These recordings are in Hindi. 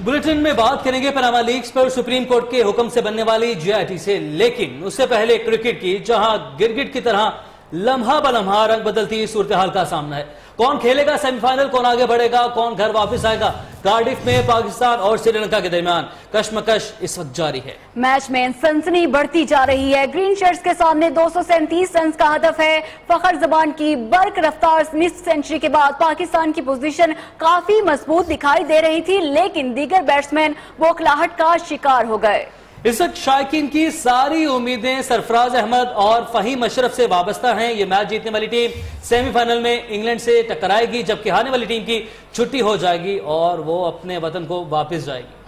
बुलेटिन में बात करेंगे पनामा लीक्स पर सुप्रीम कोर्ट के हुक्म से बनने वाली जेआईटी से, लेकिन उससे पहले क्रिकेट की, जहां गिरगिट की तरह लम्हा बलम्हा रंग बदलती सूरत हाल का सामना है। कौन खेलेगा सेमीफाइनल, कौन आगे बढ़ेगा, कौन घर वापस आएगा। कार्डिफ में पाकिस्तान और श्रीलंका के दरमियान कश्मकश इस वक्त जारी है। मैच में सनसनी बढ़ती जा रही है। ग्रीन शर्ट्स के सामने 237 रन का हदफ है। फखर जबान की बर्क रफ्तार मिस सेंचुरी के बाद पाकिस्तान की पोजीशन काफी मजबूत दिखाई दे रही थी, लेकिन दीगर बैट्समैन बौखलाहट का शिकार हो गए। इस वक्त शायकीन की सारी उम्मीदें सरफराज अहमद और फहीम अशरफ से वाबस्ता हैं। ये मैच जीतने वाली टीम सेमीफाइनल में इंग्लैंड से टकराएगी, जबकि हारने वाली टीम की छुट्टी हो जाएगी और वो अपने वतन को वापस जाएगी।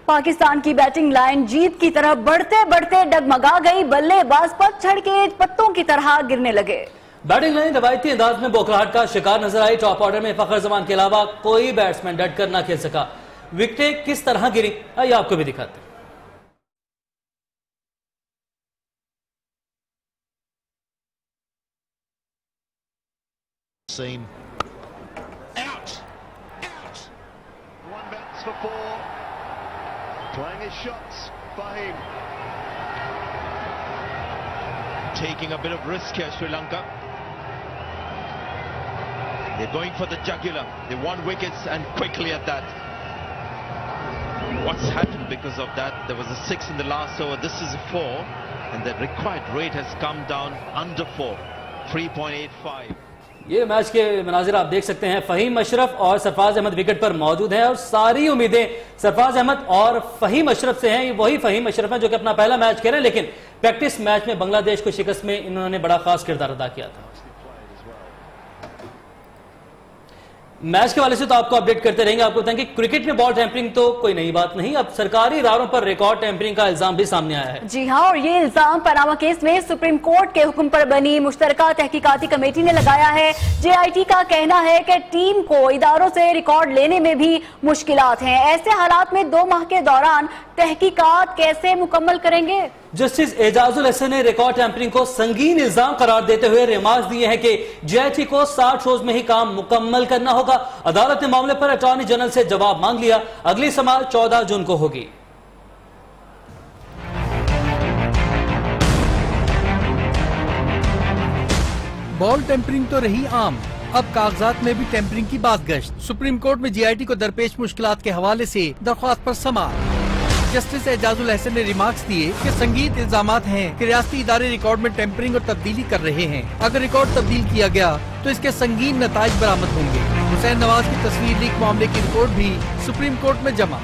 पाकिस्तान की बैटिंग लाइन जीत की तरफ बढ़ते बढ़ते डगमगा गई। बल्लेबाज पतझड़ के पत्तों की तरह गिरने लगे। बैटिंग लाइन रवायती अंदाज में बौखलाहट का शिकार नजर आई। टॉप ऑर्डर में फखर जमान के अलावा कोई बैट्समैन डट कर ना खेल सका। विकेटें किस तरह गिरी, आइए आपको भी दिखाते हैं। Taking a bit of risk here, Sri Lanka. They're going for the jugular. They won wickets and quickly at that. What's happened because of that? There was a 6 in the last over. This is a 4, and the required rate has come down under 4, 3.85. ये मैच के मनाजिर आप देख सकते हैं। फहीम अशरफ और सरफराज अहमद विकेट पर मौजूद हैं और सारी उम्मीदें सरफराज अहमद और फहीम अशरफ से हैं। वही फहीम अशरफ हैं जो कि अपना पहला मैच खेल रहे हैं, लेकिन प्रैक्टिस मैच में बांग्लादेश को शिकस्त में इन्होंने बड़ा खास किरदार अदा किया था। मैच के वाले से तो आपको अपडेट करते रहेंगे। आपको बताएं कि क्रिकेट में बॉल टैंपरिंग तो कोई नई बात नहीं, अब सरकारी इदारों पर रिकॉर्ड टैंपरिंग का इल्जाम भी सामने आया है। जी हां, और ये इल्जाम पनामा केस में सुप्रीम कोर्ट के हुक्म पर बनी मुश्तरका तहकीकाती कमेटी ने लगाया है। जेआईटी का कहना है कि टीम को इदारों से रिकॉर्ड लेने में भी मुश्किलात हैं। ऐसे हालात में 2 माह के दौरान तहकीकात कैसे मुकम्मल करेंगे? जस्टिस एजाजुल हसन ने रिकॉर्ड टैंपरिंग को संगीन इल्जाम करार देते हुए रिमार्क्स दिए हैं कि जेआईटी को 60 रोज में ही काम मुकम्मल करना होगा। अदालत ने मामले पर अटॉर्नी जनरल से जवाब मांग लिया। अगली समाअत 14 जून को होगी। बॉल टेम्परिंग तो रही आम, अब कागजात में भी टेम्परिंग की बात गश्त। सुप्रीम कोर्ट में जेआईटी को दरपेश मुश्किलात के हवाले से दरख्वास्त पर समाअत। जस्टिस एजाजुल हसन ने रिमार्क्स दिए कि संगीन इल्जामात हैं कि रियासती इदारे रिकॉर्ड में टेम्परिंग और तब्दीली कर रहे हैं। अगर रिकॉर्ड तब्दील किया गया तो इसके संगीन नताइज बरामद होंगे। हुसैन नवाज की तस्वीर लीक मामले की रिपोर्ट भी सुप्रीम कोर्ट में जमा।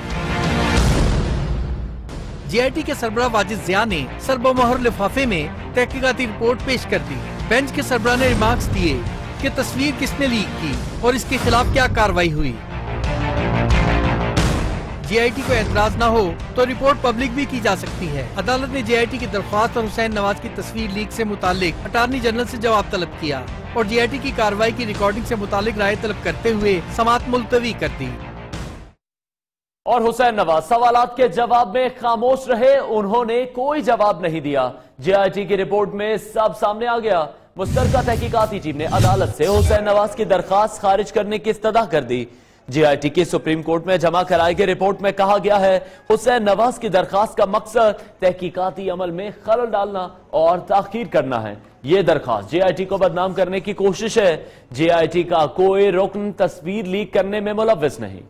जेआईटी के सरबराह वाजिद जिया ने सरबमोहर लिफाफे में तहकीकाती रिपोर्ट पेश कर दी। बेंच के सरबराह ने रिमार्क्स दिए कि तस्वीर किसने लीक की और इसके खिलाफ क्या कार्रवाई हुई। जेआईटी को एतराज न हो तो रिपोर्ट पब्लिक भी की जा सकती है। अदालत ने जेआईटी की दरख्वास्त और हुसैन नवाज की तस्वीर लीक से मुतालिक अटॉर्नी जनरल से जवाब तलब किया और जेआईटी की कार्रवाई की रिकॉर्डिंग से मुतालिक राय तलब करते हुए समाअत मुलतवी कर दी। और हुसैन नवाज सवालात के जवाब में खामोश रहे, उन्होंने कोई जवाब नहीं दिया। जेआईटी की रिपोर्ट में सब सामने आ गया। मुश्तरका तहकीकाती टीम ने अदालत से हुसैन नवाज की दरखास्त खारिज करने की इस्तदा कर दी। जेआईटी की सुप्रीम कोर्ट में जमा कराई गई रिपोर्ट में कहा गया है हुसैन नवाज की दरखास्त का मकसद तहकीकाती अमल में खलल डालना और ताखीर करना है। ये दरखास्त जेआईटी को बदनाम करने की कोशिश है। जेआईटी का कोई रुकन तस्वीर लीक करने में मुलव्विस नहीं।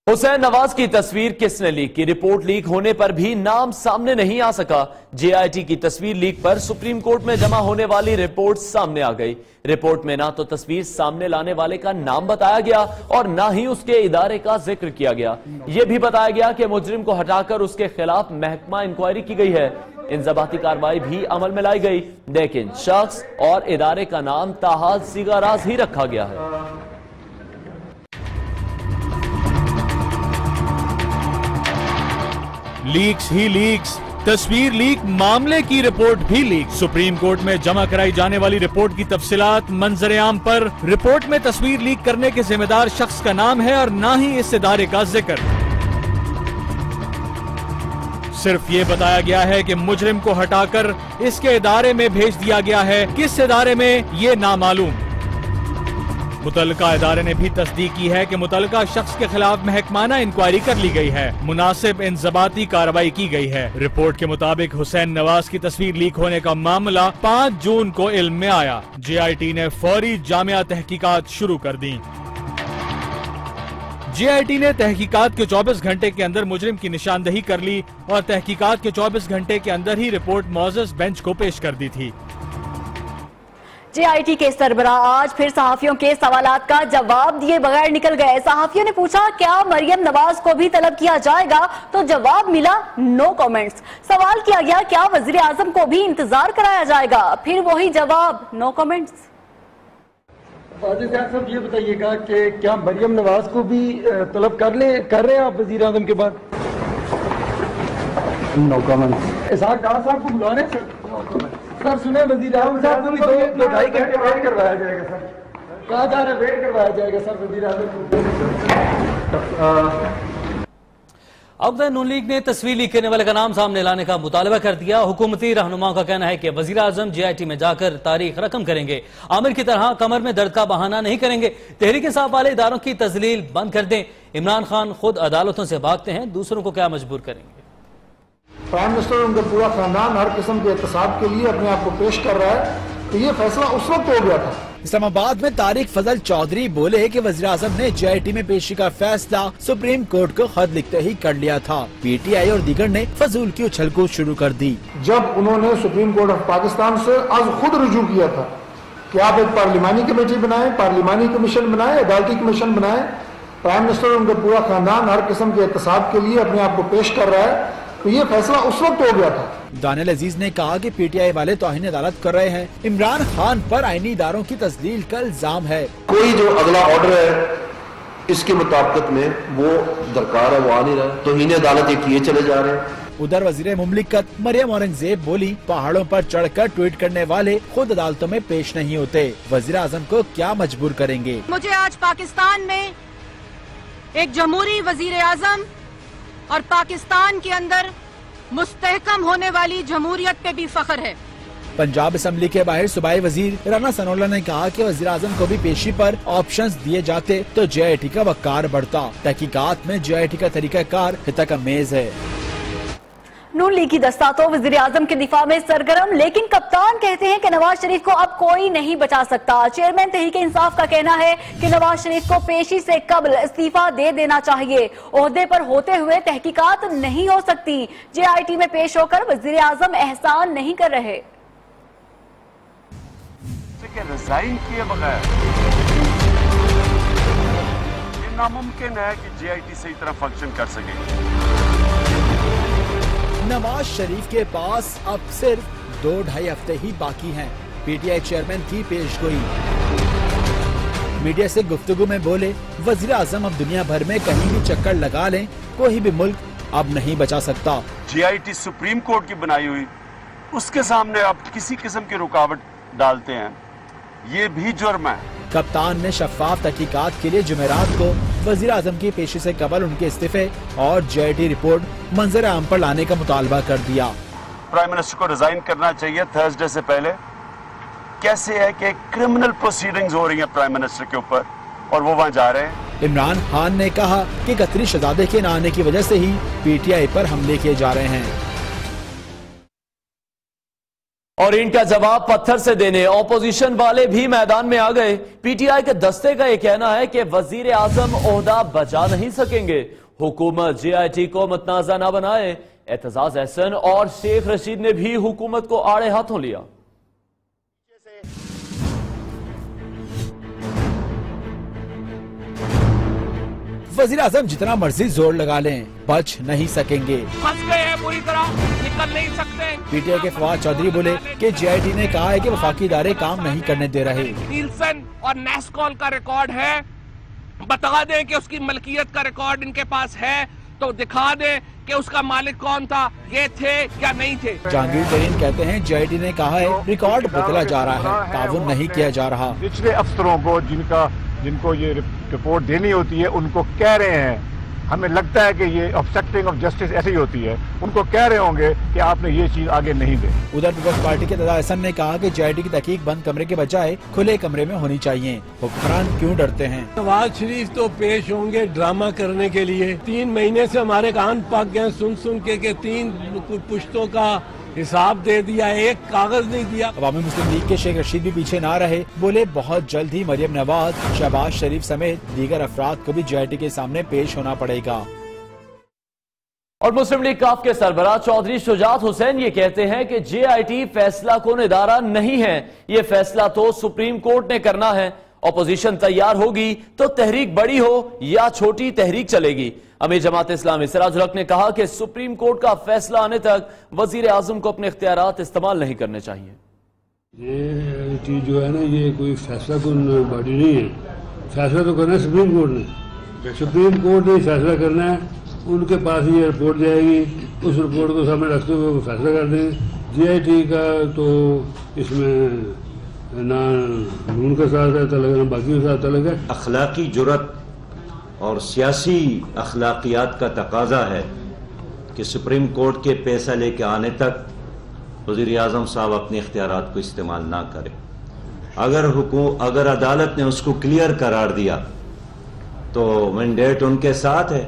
हुसैन नवाज की तस्वीर किसने लीक की? रिपोर्ट लीक होने पर भी नाम सामने नहीं आ सका। जेआईटी की तस्वीर लीक पर सुप्रीम कोर्ट में जमा होने वाली रिपोर्ट सामने आ गई। रिपोर्ट में ना तो तस्वीर सामने लाने वाले का नाम बताया गया और ना ही उसके इदारे का जिक्र किया गया। यह भी बताया गया कि मुजरिम को हटाकर उसके खिलाफ महकमा इंक्वायरी की गई है। इंजबाती कार्रवाई भी अमल में लाई गई, लेकिन शख्स और इदारे का नाम ताहाल सिगाराज ही रखा गया है। लीक्स ही लीक्स, तस्वीर लीक, मामले की रिपोर्ट भी लीक। सुप्रीम कोर्ट में जमा कराई जाने वाली रिपोर्ट की तफसीलात मंजर आम पर। रिपोर्ट में तस्वीर लीक करने के जिम्मेदार शख्स का नाम है और ना ही इस इदारे का जिक्र। सिर्फ ये बताया गया है कि मुजरिम को हटाकर इसके इदारे में भेज दिया गया है, किस इदारे में ये नामालूम। मुतल्लिका इदारे ने भी तस्दीक की है कि मुतल्लिका शख्स के खिलाफ महकमाना इंक्वायरी कर ली गई है, मुनासिब इंजबाती कार्रवाई की गई है। रिपोर्ट के मुताबिक हुसैन नवाज की तस्वीर लीक होने का मामला 5 जून को इल्म में आया। JIT ने फौरी जामिया तहकीकात शुरू कर दी। JIT ने तहकीकात के 24 घंटे के अंदर मुजरिम की निशानदही कर ली और तहकीकात के 24 घंटे के अंदर ही रिपोर्ट मौजूद बेंच को पेश कर दी थी। JIT के सरबराह आज फिर सहाफियों के सवालात का जवाब दिए बगैर निकल गए। सहाफियों ने पूछा क्या मरियम नवाज को भी तलब किया जाएगा, तो जवाब मिला नो कमेंट्स। सवाल किया गया क्या वजीर आजम को भी इंतजार कराया जाएगा, फिर वही जवाब नो कमेंट्स। साहब ये बताइएगा कि क्या मरियम नवाज को भी तलब कर रहे हैं आप वजीर आजम के बाद? No comments. इसहाक डार साहब को बुला रहे हैं सर, सुने वजीर आजम साहब को भी 2-2.5 घंटे वेट करवाया जाएगा सर, कहा जा रहा है वेट करवाया जाएगा सर वजीर आजम को। अब नून लीग ने तस्वीर लीक करने वाले का नाम सामने लाने का मुतालबा कर दिया। हुकूमती रहनुमाओं का कहना है कि वजीर आजम JIT में जाकर तारीख रकम करेंगे, आमिर की तरह कमर में दर्द का बहाना नहीं करेंगे। तहरीक इंसाफ वाले इदारों की तजलील बंद कर दें। इमरान खान खुद अदालतों से भागते हैं, दूसरों को क्या मजबूर करेंगे। प्राइम मिनिस्टर और उनका पूरा खानदान हर किस्म के एहतसाब के लिए अपने आप को पेश कर रहा है, तो ये फैसला उस वक्त हो गया था। इस्लामाबाद में तारिक फजल चौधरी बोले कि वज़ीर आज़म ने JIT में पेशी का फैसला सुप्रीम कोर्ट को खत लिखते ही कर लिया था। PTI और दीगर ने फजूल की उछलकूद शुरू कर दी। जब उन्होंने सुप्रीम कोर्ट ऑफ पाकिस्तान से आज खुद रुजू किया था कि आप एक पार्लिमानी कमेटी बनाएं, पार्लिमानी कमीशन बनाएं, अदालती कमीशन बनाएं, प्राइम मिनिस्टर और उनका पूरा खानदान हर किस्म के एहतसाब के लिए अपने आप को पेश कर रहा है, तो ये फैसला उस वक्त हो गया था। दानियल अजीज ने कहा कि PTI वाले तौहीन अदालत कर रहे हैं। इमरान खान पर आईनी इदारों की तस्लील का इल्जाम है। कोई जो अगला ऑर्डर है इसके मुताबिक में वो दरकार है, वो आ नहीं रहा, तौहीन अदालत ये किए चले जा रहे हैं। उधर वजीर मुमलिकत मरियम औरंगजेब बोली पहाड़ों पर चढ़कर ट्वीट करने वाले खुद अदालतों में पेश नहीं होते, वजीर आजम को क्या मजबूर करेंगे। मुझे आज पाकिस्तान में एक जमहूरी वजीर आजम और पाकिस्तान के अंदर मुस्तहकम होने वाली जमहूरियत पे भी फख्र है। पंजाब असम्बली के बाहर सूबाई वजीर राना सनोल्ला ने कहा कि वजीर आजम को भी पेशी पर ऑप्शंस दिए जाते तो JIT का वकार बढ़ता। तहकीकात में JIT का तरीकाकार हितक-अमेज़ है। नून लीग की दस्ता तो वजीर आजम के दिफा में सरगर्म, लेकिन कप्तान कहते हैं कि नवाज शरीफ को अब कोई नहीं बचा सकता। चेयरमैन तहरीक इंसाफ का कहना है कि नवाज शरीफ को पेशी से कबल इस्तीफा दे देना चाहिए। ओहदे पर होते हुए तहकीकात नहीं हो सकती। JIT में पेश होकर वजीर आजम एहसान नहीं कर रहे। रिजाइन किए बगैर ये नामुमकिन है कि JIT सही तरह फंक्शन कर सके। नवाज शरीफ के पास अब सिर्फ 2-2.5 हफ्ते ही बाकी हैं। PTI चेयरमैन की पेशगोई। मीडिया से गुफ्तगू में बोले वजीर आजम अब दुनिया भर में कहीं भी चक्कर लगा लें, कोई भी मुल्क अब नहीं बचा सकता। JIT सुप्रीम कोर्ट की बनाई हुई, उसके सामने आप किसी किस्म की रुकावट डालते हैं, ये भी जुर्म है। कप्तान ने शफाफ तहकीकात के लिए जुमेरात को वजीर आजम की पेशी से कबल उनके इस्तीफे और JIT रिपोर्ट मंजर आम पर लाने का मुतालबा कर दिया। प्राइम मिनिस्टर को रिजाइन करना चाहिए थर्सडे से पहले। कैसे है कि क्रिमिनल प्रोसीडिंग्स हो रही हैं प्राइम मिनिस्टर के ऊपर और वो वहां जा रहे हैं। इमरान खान ने कहा कि कतरी शहजादे के न आने की वजह से ही PTI पर हमले किए जा रहे हैं और इनका जवाब पत्थर से देने ऑपोजिशन वाले भी मैदान में आ गए। PTI के दस्ते का यह कहना है कि वजीर आजम ओहदा बचा नहीं सकेंगे, हुकूमत JIT को मतनाजा न बनाए। एतजाज अहसन और शेख रशीद ने भी हुकूमत को आड़े हाथों लिया। वजीर आजम जितना मर्जी जोर लगा लें बच नहीं सकेंगे, फंस गए हैं पूरी तरह, निकल नहीं सकते। PTI के फवाद चौधरी बोले कि JIT ने कहा है कि वफाकी इदारे काम नहीं करने दे रहे। नीलसन और नेस्कॉल का रिकॉर्ड है, बता दें कि उसकी मलकियत का रिकॉर्ड इनके पास है तो दिखा दें कि उसका मालिक कौन था, ये थे या नहीं थे। जहांगीर तरीन कहते हैं JIT ने कहा है रिकॉर्ड बदला जा रहा है, ताउन नहीं किया जा रहा। पिछले अफसरों को जिनको ये रिपोर्ट देनी होती है उनको कह रहे हैं हमें लगता है कि ये ऑब्स्ट्रक्टिंग ऑफ जस्टिस ऐसी ही होती है, उनको कह रहे होंगे कि आपने ये चीज आगे नहीं दे। उधर पीपल्स पार्टी के दादा हसन ने कहा कि JIT की तहकीक बंद कमरे के बजाय खुले कमरे में होनी चाहिए। हुक्मरान क्यों डरते हैं? नवाज शरीफ तो पेश होंगे ड्रामा करने के लिए। 3 महीने से हमारे कान पक गए सुन के 3 पुश्तों का हिसाब दे दिया, एक कागज नहीं दिया। अवामी मुस्लिम लीग के शेख रशीद भी पीछे ना रहे, बोले बहुत जल्द ही मरियम नवाज, शहबाज शरीफ समेत दीगर अफराद को भी JIT के सामने पेश होना पड़ेगा। और मुस्लिम लीग काफ के सरबराह चौधरी शुजात हुसैन ये कहते हैं कि JIT फैसला कौन इदारा नहीं है, ये फैसला तो सुप्रीम कोर्ट ने करना है। ऑपोजिशन तैयार होगी तो तहरीक बड़ी हो या छोटी तहरीक चलेगी। अमीर जमात इस्लामी सिराजुल हक ने कहा कि सुप्रीम कोर्ट का फैसला आने तक वजीर आजम को अपने इख्तियारात इस्तेमाल नहीं करने चाहिए। ये चीज जो है ना, ये कोई फैसला कौन बॉडी नहीं है, फैसला तो करना है सुप्रीम कोर्ट ने। सुप्रीम कोर्ट ने फैसला करना है, उनके पास ये रिपोर्ट जाएगी, उस रिपोर्ट को सामने रखते हुए वो फैसला कर देंगे। JIT का तो इसमें ना नून का साथ है तलग, ना बाकी का साथ तलग है। अखलाकी जुर्रत और सियासी अखलाकियात का तकाजा है कि सुप्रीम कोर्ट के पैसा लेके आने तक वज़ीर आज़म साहब अपने इख्तियारात को इस्तेमाल ना करें। अगर अदालत ने उसको क्लियर करार दिया तो मैंडेट उनके साथ है।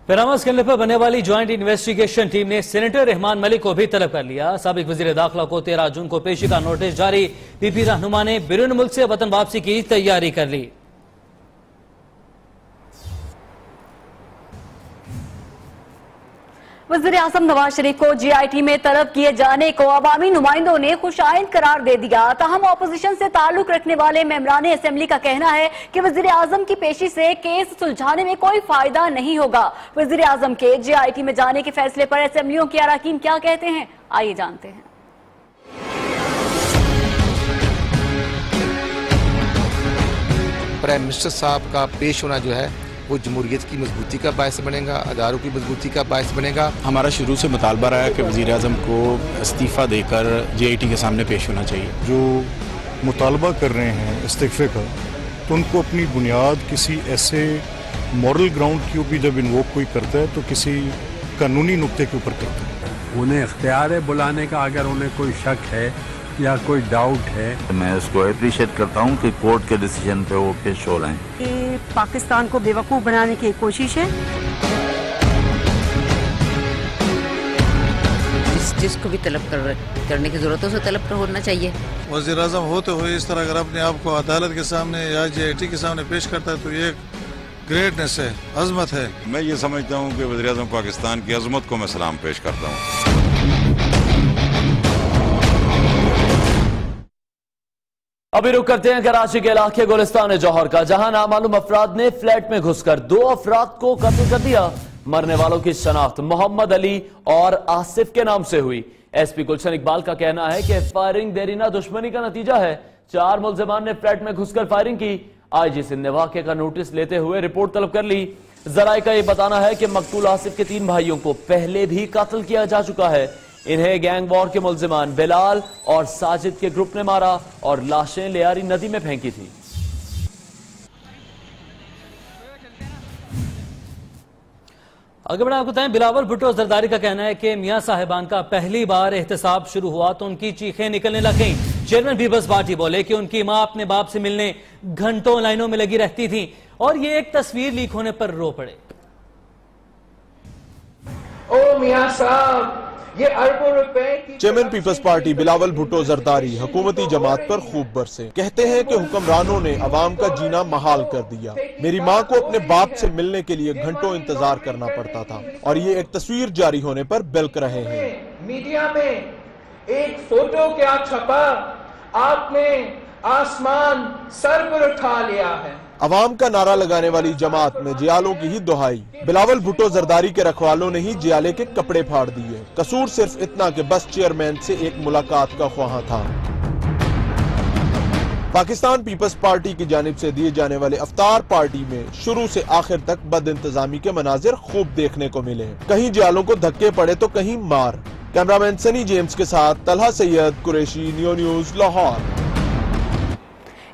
पनामा स्कैंडल पर बनने वाली ज्वाइंट इन्वेस्टिगेशन टीम ने सेनेटर रहमान मलिक को भी तलब कर लिया। साबिक वजीर दाखिला को 13 जून को पेशी का नोटिस जारी। PP रहनुमा ने बैरून मुल्क से वतन वापसी की तैयारी कर ली। वज़ीर आज़म नवाज शरीफ को JIT में तलब किए जाने को अवामी नुमाइंदों ने खुशाइंद करार दे दिया। ताहम ऑपोजिशन से ताल्लुक रखने वाले मेंबरान असेंबली का कहना है कि वज़ीर आज़म की पेशी से केस सुलझाने में कोई फायदा नहीं होगा। वज़ीर आज़म के JIT में जाने के फैसले पर असेंबलियों के अरकान क्या कहते हैं, आइए जानते हैं। प्राइम मिनिस्टर साहब का पेश होना जो है वो जमहूरियत की मजबूती का बायस बनेगा, अदारों की मजबूती का बायस बनेगा। हमारा शुरू से मुतालबा रहा है कि वज़ीर आज़म को इस्तीफ़ा देकर JIT के सामने पेश होना चाहिए। जो मुतालबा कर रहे हैं इस्तीफ़े का, तो उनको अपनी बुनियाद किसी ऐसे मॉरल ग्राउंड के ऊपर जब इन्वोक कोई करता है तो किसी कानूनी नुक्ते के ऊपर करता है। उन्हें इख्तियार है बुलाने का, अगर उन्हें कोई शक है या कोई डाउट है। मैं उसको अप्रिशिएट करता हूँ कि कोर्ट के डिसीजन पे वो पेश हो रहे हैं। कि पाकिस्तान को बेवकूफ़ बनाने की कोशिश है। जिसको भी तलब करने की जरूरत है उसे तलब कर होना चाहिए। वज़ीर आज़म होते हुए इस तरह अगर अपने आप को अदालत के सामने या JIT के सामने पेश करता है तो ये ग्रेटनेस है, अजमत है। मैं ये समझता हूँ कि वज़ीर आज़म पाकिस्तान की अजमत को मैं सलाम पेश करता हूँ। अभी रुक करते हैं कराची के इलाके गुलिस्तान जौहर का, जहां नामालूम अफराद ने फ्लैट में घुसकर 2 अफराद को कत्ल कर दिया। मरने वालों की शनाख्त मोहम्मद अली और आसिफ के नाम से हुई। SP गुलशन इकबाल का कहना है कि फायरिंग देरीना दुश्मनी का नतीजा है। 4 मुल्जिमान ने फ्लैट में घुसकर फायरिंग की। IG सिंध ने वाक़े का नोटिस लेते हुए रिपोर्ट तलब कर ली। जराए का यह बताना है कि मकतूल आसिफ के 3 भाइयों को पहले भी कत्ल किया जा चुका है। इन्हें गैंग वॉर के मुल्जिमान बिलाल और साजिद के ग्रुप ने मारा और लाशें लियारी नदी में फेंकी थी। आगे बढ़ा आपको बताएं, बिलावल भुट्टो जरदारी का कहना है कि मियां साहिबान का पहली बार एहतसाब शुरू हुआ तो उनकी चीखें निकलने लग गईं। चेयरमैन पीपल्स पार्टी बोले कि उनकी मां अपने बाप से मिलने घंटों लाइनों में लगी रहती थी और ये एक तस्वीर लीक होने पर रो पड़े। ओ मियां साहब, ये अरबों रुपए। चेयरमैन पीपल्स पार्टी बिलावल भुट्टो जरदारी हुकूमती जमात पर खूब बरसे। कहते हैं कि हुक्मरानों ने अवाम का जीना महाल कर दिया। मेरी माँ को अपने बाप से मिलने के लिए घंटों इंतजार करना पड़ता था और ये एक तस्वीर जारी होने पर बिल्क रहे हैं। मीडिया में एक फोटो क्या छपा, आपने आसमान सर पर उठा लिया है। अवाम का नारा लगाने वाली जमात में जियालों की ही दुहाई। बिलावल भुट्टो जरदारी के रखवालों ने ही जियाले के कपड़े फाड़ दिए। कसूर सिर्फ इतना कि बस चेयरमैन से एक मुलाकात का ख्वाहा था। पाकिस्तान पीपल्स पार्टी की जानिब से दिए जाने वाले अफ्तार पार्टी में शुरू से आखिर तक बद इंतजामी के मनाजिर खूब देखने को मिले। कहीं जियालों को धक्के पड़े तो कहीं मार। कैमरामैन सनी जेम्स के साथ तलहा सैयद, कुरैशी, नियो न्यूज, लाहौर।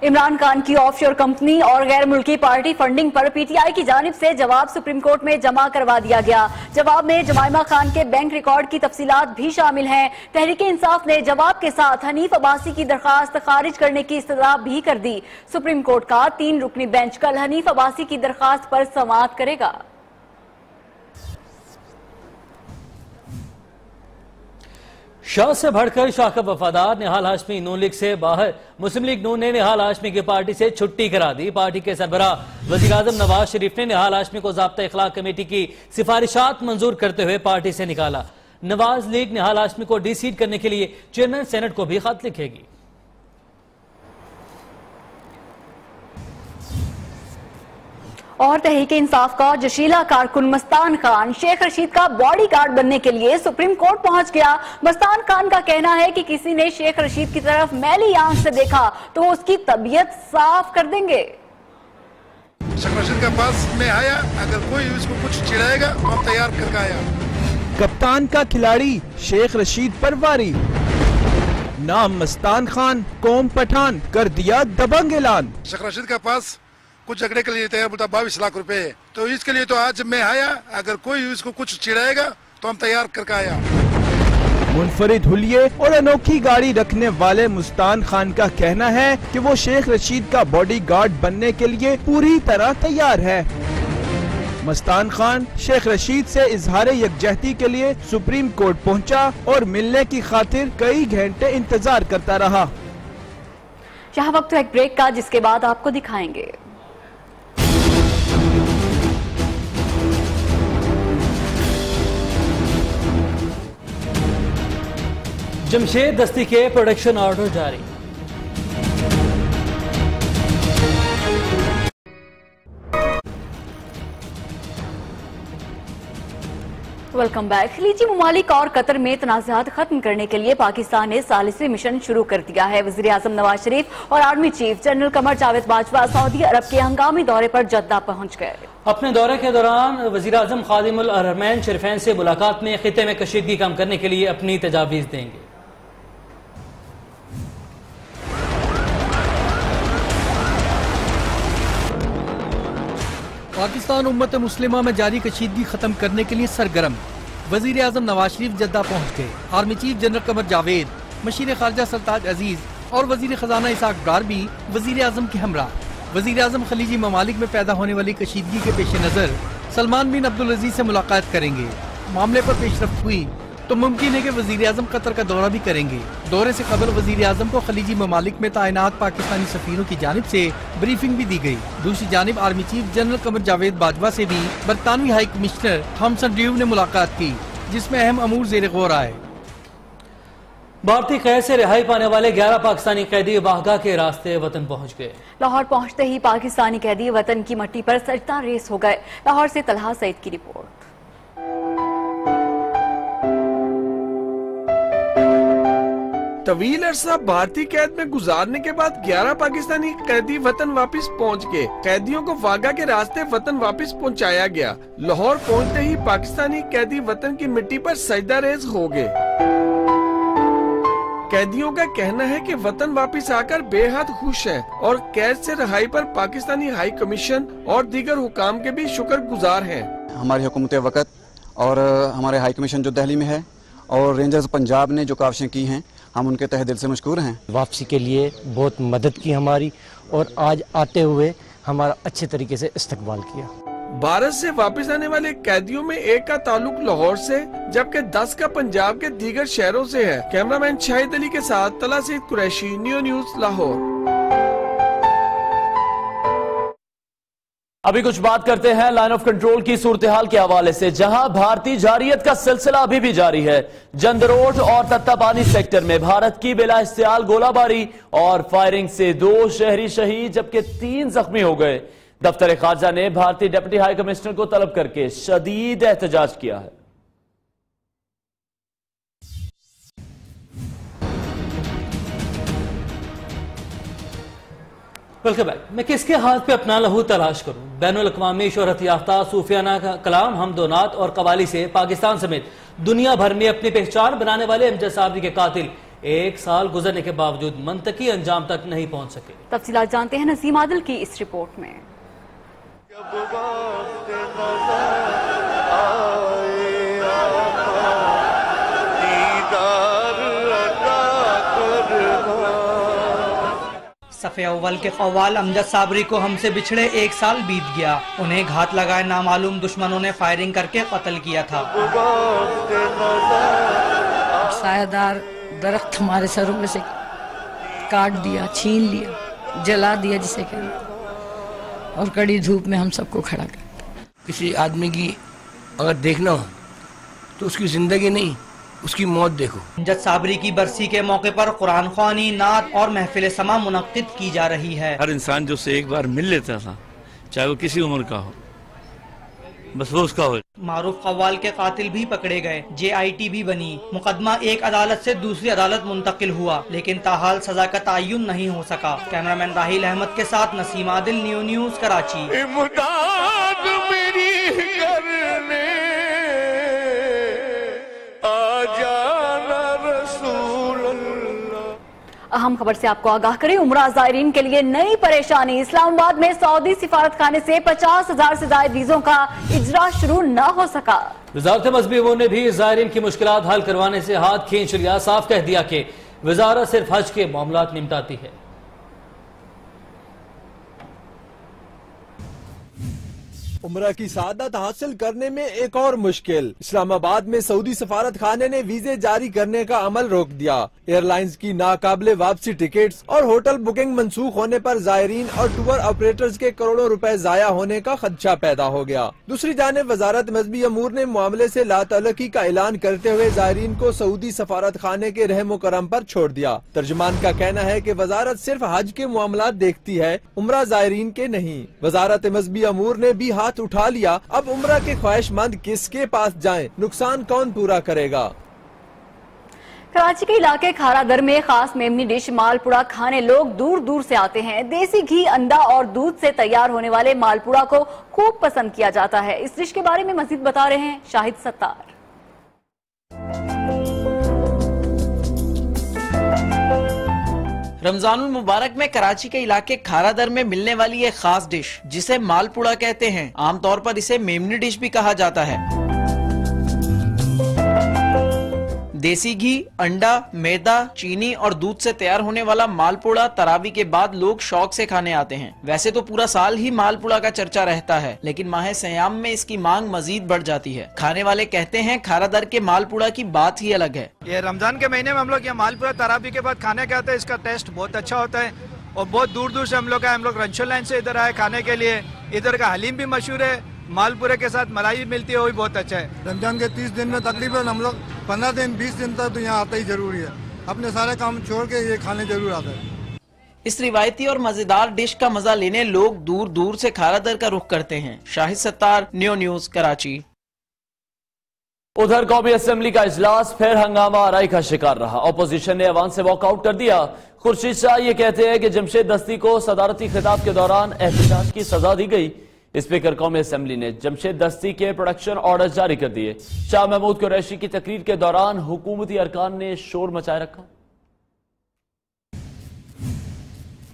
इमरान खान की ऑफशोर कंपनी और गैर मुल्की पार्टी फंडिंग पर पीटीआई की जानिब से जवाब सुप्रीम कोर्ट में जमा करवा दिया गया। जवाब में जमाइमा खान के बैंक रिकॉर्ड की तफसीलात भी शामिल हैं। तहरीक इंसाफ ने जवाब के साथ हनीफ अब्बासी की दरखास्त खारिज करने की इस्तदा भी कर दी। सुप्रीम कोर्ट का 3 रुकनी बेंच कल हनीफ अब्बासी की दरखास्त पर समाअत करेगा। शाह से बढ़कर शाह का वफादार निहाल हाशमी नून लीग से बाहर। मुस्लिम लीग नून ने निहाल हाशमी की पार्टी से छुट्टी करा दी। पार्टी के सरबराह वज़ीर आज़म नवाज शरीफ ने निहाल हाशमी को ज़ाब्ता इखलाक कमेटी की सिफारिशात मंजूर करते हुए पार्टी से निकाला। नवाज लीग निहाल हाशमी को डिसीट करने के लिए चेयरमैन सेनेट को भी खत लिखेगी। और तहरीक इंसाफ का जोशीला कारकुन मस्तान खान शेख रशीद का बॉडीगार्ड बनने के लिए सुप्रीम कोर्ट पहुंच गया। मस्तान खान का कहना है कि किसी ने शेख रशीद की तरफ मैली आंख से देखा तो वो उसकी तबीयत साफ कर देंगे। शेख रशीद के पास में आया, अगर कोई उसको कुछ चिढ़ाएगा तो हम तैयार करके आया। कप्तान का खिलाड़ी शेख रशीद पर वारी, नाम मस्तान खान, कौम पठान, कर दिया दबंग ऐलान। शेख रशीद के पास कुछ झगड़े के लिए तैयार बोलता 22 लाख रुपए, तो इसके लिए तो आज मैं आया, अगर कोई उसको कुछ चिढ़ाएगा तो हम तैयार करके आया। मुनफरिद हुलिये और अनोखी गाड़ी रखने वाले मुस्तान खान का कहना है कि वो शेख रशीद का बॉडीगार्ड बनने के लिए पूरी तरह तैयार है। मस्तान खान शेख रशीद से इजहार यकजहती के लिए सुप्रीम कोर्ट पहुंचा और मिलने की खातिर कई घंटे इंतजार करता रहा। यहाँ वक्त एक ब्रेक का, जिसके बाद आपको दिखाएंगे जमशेद दस्ती के प्रोडक्शन ऑर्डर जारी। Welcome back. खलीजी ममालिक और कतर में तनाज़ात खत्म करने के लिए पाकिस्तान ने सालिसी मिशन शुरू कर दिया है। वज़ीर आज़म नवाज शरीफ और army chief general Qamar Javed Bajwa Saudi अरब के हंगामी दौरे पर जद्दा पहुंच गए। अपने दौरे के दौरान वज़ीर आज़म खादिमुल अरहमैन शरीफैन से मुलाकात में खित्ते में कशीदगी कम करने के लिए अपनी तजावीज़ देंगे। पाकिस्तान उम्मत मुस्लिमा में जारी कशीदगी खत्म करने के लिए सरगर्म। वजीर आज़म नवाज शरीफ जद्दा पहुँच गए। Army chief general Qamar Javed, machine खारजा सरताज अजीज और वजीर खजाना इसाक डार भी वजीर आज़म के हमरा। वजीर आज़म खलीजी ममालिक में पैदा होने वाली कशीदगी के पेश नज़र सलमान बिन अब्दुल अजीज से मुलाकात करेंगे। मामले पर पेशरफ्त हुई तो मुमकिन है कि वजीर आज़म कतर का दौरा भी करेंगे। दौरे से कबल वजीर आज़म को खलीजी ममालिक में तैनात पाकिस्तानी सफीरों की जानिब से ब्रीफिंग भी दी गई। दूसरी जानिब army chief general Qamar Javed Bajwa से भी बरतानवी हाई कमिश्नर थॉमसन ड्यूव ने मुलाकात की, जिसमें अहम अमूर ज़ेर गौर आए। भारतीय कैद से रिहाई पाने वाले 11 पाकिस्तानी कैदी वाहगा के रास्ते वतन पहुंच गए। लाहौर पहुंचते ही पाकिस्तानी कैदी वतन की मट्टी पर सजदा रेस हो गए। लाहौर से तलहा सईद की रिपोर्ट। तवील अरसा भारतीय कैद में गुजारने के बाद 11 पाकिस्तानी कैदी वतन वापस पहुंच गए। कैदियों को वाघा के रास्ते वतन वापस पहुंचाया गया। लाहौर पहुंचते ही पाकिस्तानी कैदी वतन की मिट्टी पर सजदा रेज हो गए। कैदियों का कहना है कि वतन वापस आकर बेहद खुश हैं और कैद से रिहाई पर पाकिस्तानी हाई कमीशन और दीगर हुकाम के भी शुक्रगुजार हैं। हमारी हुकूमत वक़्त और हमारे हाई कमीशन जो दिल्ली में है और रेंजर्स पंजाब ने जो काविशें की हैं, हम उनके तहे दिल से मशकूर हैं। वापसी के लिए बहुत मदद की हमारी, और आज आते हुए हमारा अच्छे तरीके से इस्तकबाल किया। भारत से वापस आने वाले कैदियों में एक का ताल्लुक लाहौर से, जबकि 10 का पंजाब के दीगर शहरों से है। कैमरामैन शाहिद अली के साथ तला सईद कुरैशी, न्यू न्यूज़ लाहौर। अभी कुछ बात करते हैं लाइन ऑफ कंट्रोल की सूरत हाल के हवाले से, जहां भारतीय जारियत का सिलसिला अभी भी जारी है। जंदरोट और तत्तापानी सेक्टर में भारत की बिला इस्तेमाल गोलाबारी और फायरिंग से 2 शहरी शहीद जबकि 3 जख्मी हो गए। दफ्तर खारजा ने भारतीय डिप्टी हाई कमिश्नर को तलब करके शदीद एहतजाज किया है। Welcome back. मैं किसके हाथ पे अपना लहू तलाश करूं? बैनुल अक़वामी शोहरत याफ्ता सूफियाना कलाम हमदोनात और कवाली से पाकिस्तान समेत दुनिया भर में अपनी पहचान बनाने वाले अमजद साबरी के कातिल 1 साल गुजरने के बावजूद मंतकी अंजाम तक नहीं पहुंच सके। तफसीलात जानते हैं नसीम आदिल की इस रिपोर्ट में। सफ़े अव्वल के कव्वाल अमजद साबरी को हमसे बिछड़े 1 साल बीत गया। उन्हें घात लगाए नामालूम दुश्मनों ने फायरिंग करके कत्ल किया था। सायादार दरख्त हमारे सरों में से काट दिया, छीन लिया, जला दिया जिसे कहते, और कड़ी धूप में हम सबको खड़ा कर। किसी आदमी की अगर देखना हो तो उसकी जिंदगी नहीं, उसकी मौत देखो। अमजद साबरी की बरसी के मौके पर कुरान ख्वानी, नात और महफिल समा मुनक्किद की जा रही है। हर इंसान जो उससे एक बार मिल लेता था, चाहे वो किसी उम्र का हो, बस वो उसका हो। मारूफ कव्वाल के कातिल भी पकड़े गए, JIT भी बनी। मुकदमा एक अदालत से दूसरी अदालत मुंतकिल हुआ, लेकिन ताहाल सजा का तयन नहीं हो सका। कैमरामैन राहिल अहमद के साथ नसीम आदिल, न्यूज़ कराची। अहम खबर से आपको आगाह करें, उम्रा ज़ायरीन के लिए नई परेशानी। इस्लामाबाद में सऊदी सिफारत खाने से 50,000 से ज्यादा वीजों का इजरा शुरू न हो सका। वजारत मज़हबी अमूर ने भी ज़ायरीन की मुश्किलात हल करवाने से हाथ खींच लिया। साफ कह दिया कि वजारत सिर्फ हज के मामलात निपटाती है। उम्रा की सादत हासिल करने में एक और मुश्किल। इस्लामाबाद में सऊदी सफारत खाने ने वीजे जारी करने का अमल रोक दिया। एयरलाइंस की नाकाबिले वापसी टिकट्स और होटल बुकिंग मंसूख होने पर ज़ायरीन और टूर ऑपरेटर्स के करोड़ों रुपए जाया होने का खदशा पैदा हो गया। दूसरी जानिब वजारत मज़हबी अमूर ने मामले से लातअल्लुकी का ऐलान करते हुए ज़ायरीन को सऊदी सफारत खाने के रहमो करम पर छोड़ दिया। तर्जुमान का कहना है कि वजारत सिर्फ हज के मामलात देखती है, उम्रा ज़ायरीन के नहीं। वजारत मज़हबी अमूर ने भी हाथ उठा लिया। अब उम्रा के ख्वाहिशमंद किसके पास जाएं? नुकसान कौन पूरा करेगा? कराची के इलाके खारादर में खास मेमनी डिश मालपुड़ा खाने लोग दूर दूर से आते हैं। देसी घी, अंडा और दूध से तैयार होने वाले मालपुड़ा को खूब पसंद किया जाता है। इस डिश के बारे में मजीद बता रहे हैं शाहिद सत्तार। रमजानुल मुबारक में कराची के इलाके खारादर में मिलने वाली एक खास डिश जिसे मालपुड़ा कहते हैं। आमतौर पर इसे मेमनी डिश भी कहा जाता है। देसी घी, अंडा, मैदा, चीनी और दूध से तैयार होने वाला मालपुड़ा तरावी के बाद लोग शौक से खाने आते हैं। वैसे तो पूरा साल ही मालपुड़ा का चर्चा रहता है, लेकिन माह सयाम में इसकी मांग मजीद बढ़ जाती है। खाने वाले कहते हैं खारादर के मालपुड़ा की बात ही अलग है। ये रमजान के महीने में हम लोग यहाँ मालपुड़ा तरावी के बाद खाने के आते हैं। इसका टेस्ट बहुत अच्छा होता है और बहुत दूर दूर से हम लोग रंशो लाइन से इधर आए खाने के लिए। इधर का हलीम भी मशहूर है, मालपुरे के साथ मलाई भी मिलती है, वो भी बहुत अच्छा है। रमजान के 30 दिन में तकरीबन हम लोग 15 दिन 20 दिन तक तो यहाँ आता ही जरूरी है। अपने सारे काम छोड़ के ये खाने जरूर आता है। इस रिवायती और मजेदार डिश का मजा लेने लोग दूर दूर से खारादर का रुख करते हैं। शाहिद सत्तार, न्यूज़ कराची। उधर कौमी असेंबली का इजलास फिर हंगामा आराई का शिकार रहा। अपोजिशन ने ऐवान से वॉकआउट कर दिया। खुर्शीद शाह ये कहते हैं कि जमशेद दस्ती को सदारती खिताब के दौरान एहतजाज की सजा दी गई। स्पीकर कौमी असेंबली ने जमशेद दस्ती के प्रोडक्शन ऑर्डर जारी कर दिए। शाह महमूद कुरैशी की तकरीर के दौरान हुकूमती अरकान ने शोर मचाए रखा।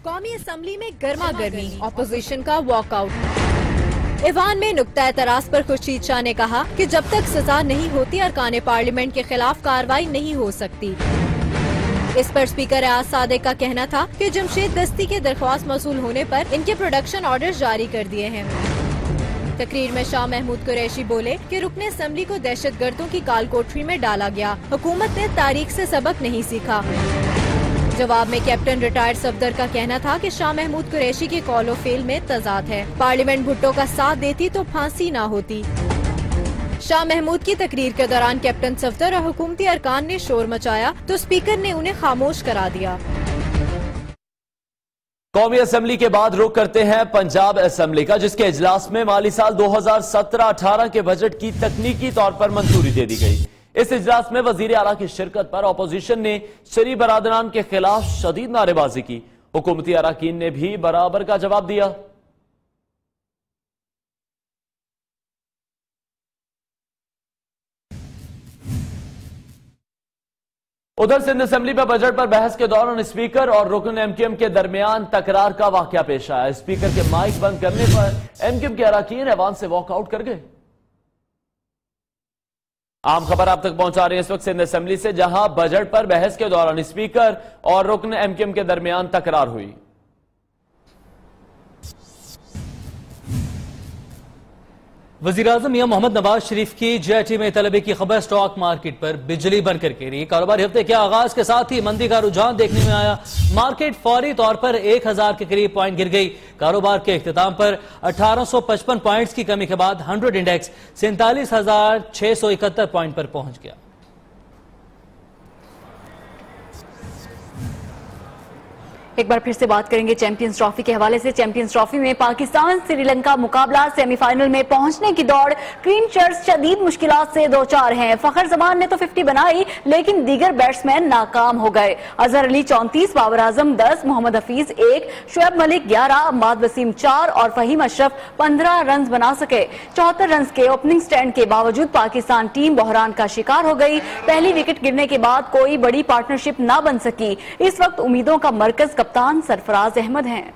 कौमी असेंबली में गर्मा गर्मी, ऑपोजिशन का वॉकआउट। ईवान में नुक्ता एतराज पर खुर्शीद शाह ने कहा कि जब तक सजा नहीं होती अरकान पार्लियामेंट के खिलाफ कार्रवाई नहीं हो सकती। इस पर स्पीकर रियाज सादिक का कहना था कि जमशेद दस्ती के दरख्वास्त मौसूल होने पर इनके प्रोडक्शन ऑर्डर जारी कर दिए हैं। तकरीर में शाह महमूद कुरैशी बोले कि रुकने असेंबली को दहशतगर्दों की काल कोठरी में डाला गया, हुकूमत ने तारीख से सबक नहीं सीखा। जवाब में कैप्टन रिटायर्ड सफदर का कहना था कि शाह महमूद कुरैशी के कॉल ऑफ फेल में तजाद है। पार्लियामेंट भुट्टो का साथ देती तो फांसी न होती। शाह महमूद की तकरीर के दौरान कैप्टन सफदर और हुकूमती अरकान ने शोर मचाया तो स्पीकर ने उन्हें खामोश करा दिया। कौमी असेंबली के बाद रुख करते हैं पंजाब असेंबली का, जिसके इजलास में माली साल 2017-18 के बजट की तकनीकी तौर पर मंजूरी दे दी गई। इस इजलास में वजीर आला की शिरकत पर अपोजिशन ने शरी बरादरान के खिलाफ शदीद नारेबाजी की। हुकूमती अरकान ने भी बराबर का जवाब दिया। उधर सिंध असेंबली में बजट पर बहस के दौरान स्पीकर और रुकन एमक्यूएम के दरमियान तकरार का वाकया पेश आया। स्पीकर के माइक बंद करने पर एमक्यूएम के अरकान ऐवान से वॉकआउट कर गए। आम खबर आप तक पहुंचा रही है इस वक्त सिंध असेंबली से, जहां बजट पर बहस के दौरान स्पीकर और रुकन एमक्यूएम के दरमियान तकरार हुई। वज़ीर-ए-आज़म मियां मोहम्मद नवाज शरीफ की जेआईटी में तलबी की खबर स्टॉक मार्केट पर बिजली बनकर गिरी। कारोबारी हफ्ते के आगाज के साथ ही मंदी का रुझान देखने में आया। मार्केट फौरी तौर पर 1000 के करीब पॉइंट गिर गई। कारोबार के इख्तिताम पर 1855 पॉइंट्स की कमी के बाद 100 इंडेक्स 47,671 पॉइंट पर पहुंच गया। एक बार फिर से बात करेंगे चैंपियंस ट्रॉफी के हवाले से। चैंपियंस ट्रॉफी में पाकिस्तान श्रीलंका मुकाबला सेमीफाइनल में पहुंचने की दौड़ ग्रीन शर्ट्स शदीद मुश्किलात से दो चार हैं। फखर जमान ने तो 50 बनाई, लेकिन दीगर बैट्समैन नाकाम हो गए। अजहर अली 34, बाबर आजम 10, मोहम्मद हफीज 1, शुएब मलिक 11, अम्माद वसीम 4 और फहीम अशरफ 15 रन बना सके। 74 रन के ओपनिंग स्टैंड के बावजूद पाकिस्तान टीम बहरान का शिकार हो गई। पहली विकेट गिरने के बाद कोई बड़ी पार्टनरशिप न बन सकी। इस वक्त उम्मीदों का मरकज कप्तान सरफराज अहमद हैं।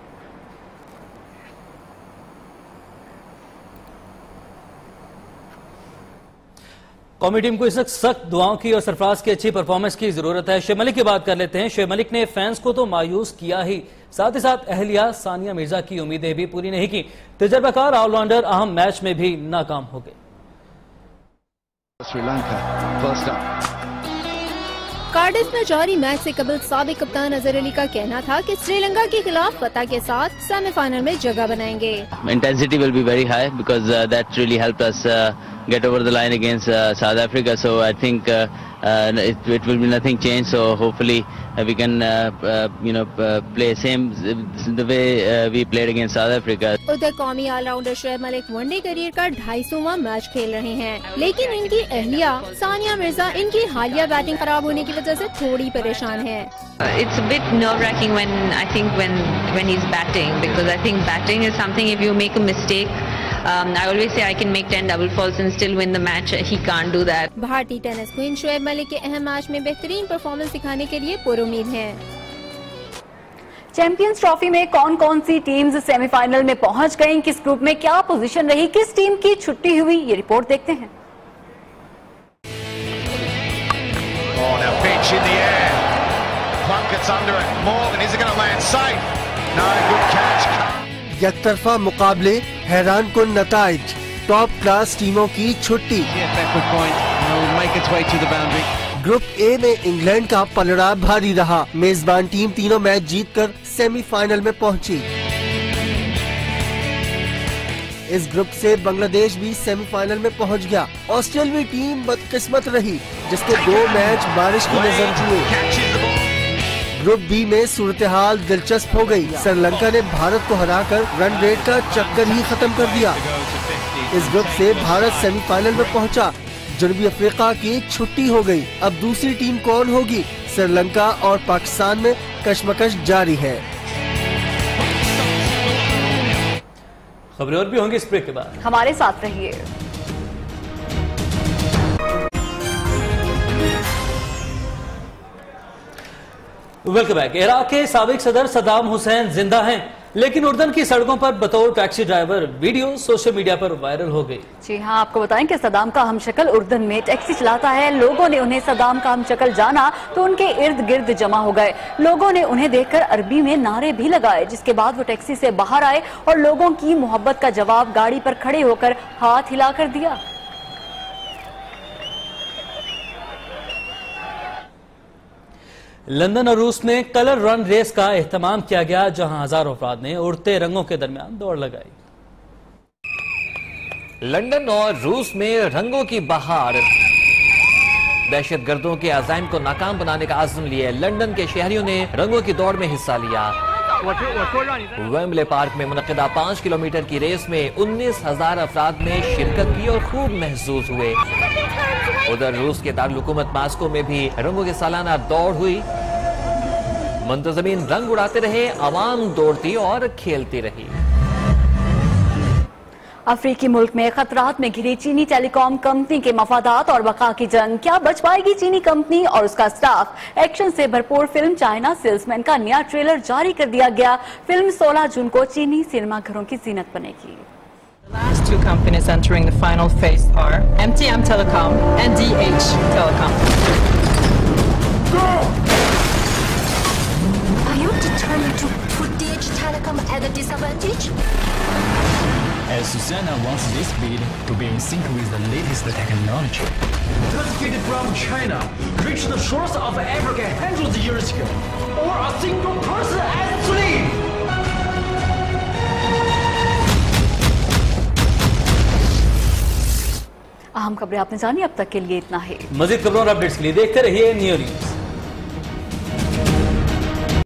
कौमी टीम को इस वक्त सख्त दुआओं की और सरफराज की अच्छी परफॉर्मेंस की जरूरत है। शुएब मलिक की बात कर लेते हैं। शुएब मलिक ने फैंस को तो मायूस किया ही, साथ ही साथ अहलिया सानिया मिर्जा की उम्मीदें भी पूरी नहीं की। तजर्बाकार ऑलराउंडर अहम मैच में भी नाकाम हो गए। कार्डिफ में जारी मैच से कबल साबिक कप्तान अजहर अली का कहना था कि श्रीलंका के खिलाफ फतह के साथ सेमीफाइनल में जगह बनाएंगे। Intensity will be very high because that really helped us get over the line against South Africa. So I think it will be nothing changed. So hopefully we can play same the way we played against South Africa. उधर कौमी allrounder Shoaib Malik one day career का 250वां मैच खेल रहे हैं, लेकिन इनकी अहलिया सानिया मिर्जा इनकी हालिया बैटिंग खराब होने की वजह से थोड़ी परेशान है। It's a bit nerve-wracking when he's batting, because I think batting is something, if you make a mistake, I always say I can make 10 double faults and still win the match. He can't do that. भारतीय टेनिस क्वीन शुएब मलिक के अहम मैच में बेहतरीन परफॉर्मेंस दिखाने के लिए पुरुम्मीद हैं। चैंपियंस ट्रॉफी में कौन कौन सी टीम्स सेमीफाइनल में पहुंच गईं, किस ग्रुप में क्या पोजीशन रही, किस टीम की छुट्टी हुई, ये रिपोर्ट देखते हैं। यकतरफा मुकाबले, हैरान कुन नताइज, टॉप क्लास टीमों की छुट्टी। ग्रुप ए में इंग्लैंड का पलड़ा भारी रहा। मेजबान टीम तीनों मैच जीतकर सेमीफाइनल में पहुंची। इस ग्रुप से बांग्लादेश भी सेमीफाइनल में पहुंच गया। ऑस्ट्रेलियाई टीम बदकिस्मत रही, जिसके 2 मैच बारिश की नजर हुए। ग्रुप बी में सूरत हाल दिलचस्प हो गई। श्रीलंका ने भारत को हराकर रन रेट का चक्कर ही खत्म कर दिया। इस ग्रुप से भारत सेमीफाइनल में पहुंचा। जनूबी अफ्रीका की छुट्टी हो गई। अब दूसरी टीम कौन होगी? श्रीलंका और पाकिस्तान में कशमकश जारी है। खबरें और भी होंगी इस ब्रेक के बाद, हमारे साथ रहिए। Welcome back. इराक के साबिक सदर सद्दाम हुसैन जिंदा हैं, लेकिन उर्दन की सड़कों पर बतौर taxi driver. Video social media पर वायरल हो गई। जी हाँ, आपको बताएं कि सद्दाम का हमशक्ल उर्दन में टैक्सी चलाता है। लोगों ने उन्हें सद्दाम का हमशक्ल जाना तो उनके इर्द गिर्द जमा हो गए। लोगों ने उन्हें देखकर अरबी में नारे भी लगाए, जिसके बाद वो टैक्सी से बाहर आए और लोगों की मोहब्बत का जवाब गाड़ी पर खड़े होकर हाथ हिलाकर दिया। लंदन और रूस में कलर रन रेस का एहतमाम किया गया, जहां हजारों अफराद ने उड़ते रंगों के दरमियान दौड़ लगाई। लंदन और रूस में रंगों की बहार। दहशतगर्दों के अज़ाइम को नाकाम बनाने का आज़म लिए लंदन के शहरियों ने रंगों की दौड़ में हिस्सा लिया। वेम्बले पार्क में मुनक़िदा 5 किलोमीटर की रेस में 19,000 अफराद ने शिरकत की और खूब महसूस हुए। उधर रूस के दारुल-हुकूमत मास्को में भी रंगों की सालाना दौड़ हुई। मुंतज़मीन रंग उड़ाते रहे, आवाम दौड़ती और खेलती रही। अफ्रीकी मुल्क में खतरात में घिरी चीनी टेलीकॉम कंपनी के मफादात और बका की जंग, क्या बच पाएगी चीनी कंपनी और उसका स्टाफ? एक्शन से भरपूर फिल्म चाइना सेल्समैन का नया ट्रेलर जारी कर दिया गया। फिल्म 16 जून को चीनी सिनेमाघरों की जीनत बनेगी। The last two companies entering the final phase are MTM Telecom and DH Telecom. Go! Are you determined to put DH Telecom at a disadvantage? As Susanna wants this bid to be in sync with the latest technology. Transported from China, reached the shores of Africa hundreds of years ago, or a single person actually. अहम खबरें आपने जानी, अब तक के लिए इतना ही। मजीद खबरों और अपडेट्स के लिए देखते रहिए न्यू न्यूज।